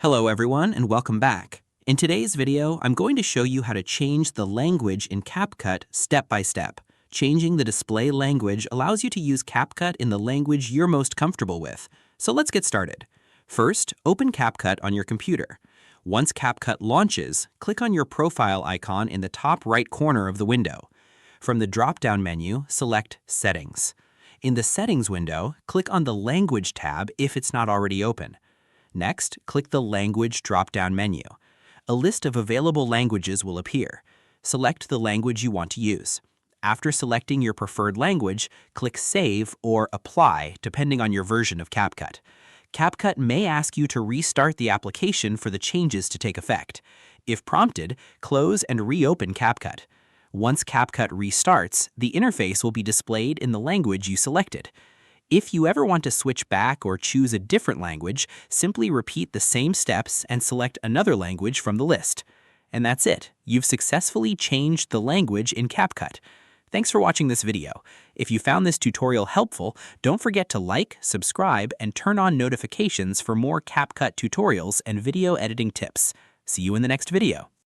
Hello everyone and welcome back. In today's video, I'm going to show you how to change the language in Capcut step by step. Changing the display language allows you to use Capcut in the language you're most comfortable with. So let's get started. First, open Capcut on your computer. Once Capcut launches, click on your profile icon in the top right corner of the window. From the drop-down menu, select Settings. In the Settings window, click on the Language tab if it's not already open. Next, click the Language drop-down menu. A list of available languages will appear. Select the language you want to use. After selecting your preferred language, click Save or Apply, depending on your version of Capcut. Capcut may ask you to restart the application for the changes to take effect. If prompted, close and reopen Capcut. Once Capcut restarts, the interface will be displayed in the language you selected. If you ever want to switch back or choose a different language, simply repeat the same steps and select another language from the list. And that's it. You've successfully changed the language in Capcut. Thanks for watching this video. If you found this tutorial helpful, don't forget to like, subscribe, and turn on notifications for more Capcut tutorials and video editing tips. See you in the next video.